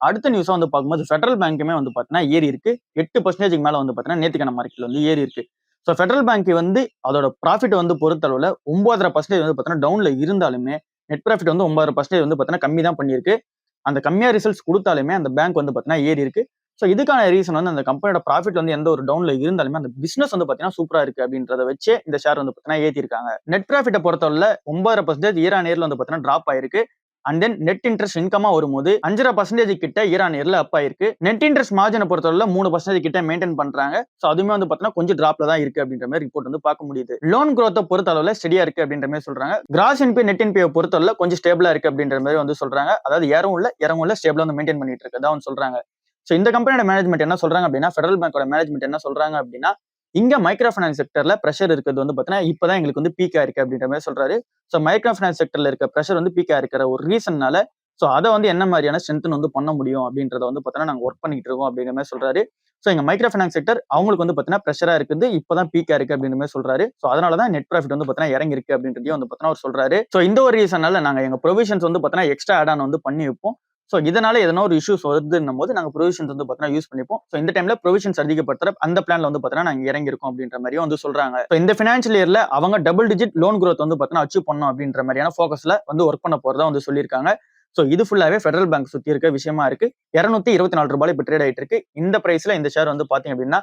அடுத்த நியூஸா வந்து பார்க்கும்போது ஃபெடரல் பேங்க்குமே வந்து பார்த்தீங்கன்னா ஏறி இருக்கு. 8% மேல வந்து பார்த்தீங்கன்னா நேத்துக்கான மார்க்கெட்ல வந்து ஏறி இருக்கு. ஸோ ஃபெடரல் பேங்க் வந்து அதோட ப்ராஃபிட் வந்து பொறுத்தளவுல 9.5% வந்து பார்த்தீங்கன்னா டவுன்ல இருந்தாலுமே, நெட் ப்ராஃபிட் வந்து 9.5% வந்து பார்த்தீங்கன்னா கம்மி தான் பண்ணியிருக்கு. அந்த கம்மியா ரிசல்ட்ஸ் குடுத்தாலுமே அந்த பேங்க் வந்து பார்த்தீங்கன்னா ஏறி இருக்கு. ஸோ இதுக்கான ரீசன் வந்து அந்த கம்பெனியோட ப்ராஃபிட் வந்து எந்த ஒரு டவுன்ல இருந்தாலுமே அந்த பிசினஸ் வந்து பார்த்தீங்கன்னா சூப்பரா இருக்கு அப்படின்றத வச்சே இந்த ஷேர் வந்து பார்த்தீங்கன்னா ஏத்திருக்காங்க. நெட் ப்ராஃபிட்ட பொறுத்தவரையில 9.5% இயர் ஆன் இயர்ல வந்து பார்த்தீங்கன்னா டிராப் ஆயிருக்கு. அண்ட் தென் நெட் இன்ட்ரெஸ்ட் இன்கமா வரும்போது 5.5% கிட்ட இயர் ஆன் இயர்ல அப் ஆயிருக்கு. நெட் இன்ட்ரெஸ்ட் மார்ஜினை பொறுத்தவரையில 3% கிட்ட மெயின்டைன் பண்றாங்க. சோ அதுவுமே வந்து பார்த்தீங்கன்னா கொஞ்சம் டிராப்ல தான் இருக்கு அப்படின்ற மாதிரி ரிப்போர்ட் வந்து பார்க்க முடியுது. லோன் growth பொறுத்த அளவுல ஸ்டெடியா இருக்கு அப்படின்ற மாதிரி சொல்றாங்க. கிராஸ் என்பிஏ நெட் என்பிஏ பொறுத்தவரையில கொஞ்சம் ஸ்டேபிளா இருக்கு அப்படின்ற மாதிரி வந்து சொல்றாங்க. அதாவது ஏறவும் இல்ல ஸ்டேபிளா வந்து மெயின்டைன் பண்ணிட்டு இருக்கு தான் வந்து சொல்றாங்க. சோ இந்த கம்பெனியோட மேனேஜ்மெண்ட் என்ன சொல்றாங்க அப்படின்னா, ஃபெடரல் பேங்கோட மேனேஜ்மெண்ட் என்ன சொல்றாங்க அப்படின்னா, இங்க மைக்ரோ ஃபைனான்ஸ் செக்டர்ல பிரஷர் இருக்கிறது வந்து பார்த்தீங்கன்னா இப்பதான் எங்களுக்கு வந்து பீக்கா இருக்கு அப்படின்ற மாதிரி சொல்றாரு. சோ மைக்ரோ ஃபைனான்ஸ் செக்டர்ல இருக்க பிரஷர் வந்து பீக்கா இருக்கிற ஒரு ரீசன்னால சோ அத வந்து என்ன மாதிரியான ஸ்ட்ரென்த் வந்து பண்ண முடியும் அப்படின்றத வந்து பார்த்தீங்கன்னா நாங்க ஒர்க் பண்ணிட்டு இருக்கோம் அப்படின்ற மாதிரி சொல்றாரு. சோ எங்க மைக்ரோ ஃபைனான்ஸ் செக்டர் அவங்களுக்கு வந்து பார்த்தீங்கன்னா பிரஷரா இருக்குது. இப்பதான் பீக்கா இருக்கு அப்படின்ற மாதிரி சொல்றாரு. சோ அதனால தான் நெட் ப்ராஃபிட் வந்து பார்த்தீங்கன்னா இறங்கி இருக்கு அப்படின்றதையும் வந்து பார்த்தீங்கன்னா அவர் சொல்றாரு. சோ இந்த ஒரு ரீசனால நாங்க எங்க ப்ரொவிஷன்ஸ் வந்து பார்த்தீங்கன்னா எக்ஸ்ட்ரா ஆட் ஆன் வந்து பண்ணி வைப்போம். சோ இதனால எதனா ஒரு இஷ்யூஸ் வருதுன்னும் போது நாங்க ப்ரொவிஷன்ஸ் வந்து பார்த்தீங்கன்னா யூஸ் பண்ணிப்போம். சோ இந்த டைம்ல ப்ரொவிஷன்ஸ் அதிகப்படுத்துற அந்த பிளான்ல வந்து பார்த்தீங்கன்னா நாங்க இறங்கி இருக்கோம் அப்படின்ற மாதிரியும் வந்து சொல்றாங்க. சோ இந்த பினான்சியல் இயர்ல அவங்க டபுள் டிஜிட் லோன் growth வந்து பார்த்தீங்கன்னா அச்சீவ் பண்ணணும் அப்படின்ற மாதிரியான ஃபோக்கஸ்ல வந்து ஒர்க் பண்ண போறதா வந்து சொல்லியிருக்காங்க. சோ இது ஃபுல்லாவே ஃபெடரல் பேங்க் சுத்தி இருக்க விஷயமா இருக்கு. ரூ. 224 இப்ப ட்ரேட் ஆயிட்டு இருக்கு. இந்த பிரைஸ்ல இந்த ஷேர் வந்து பாத்தீங்க அப்படின்னா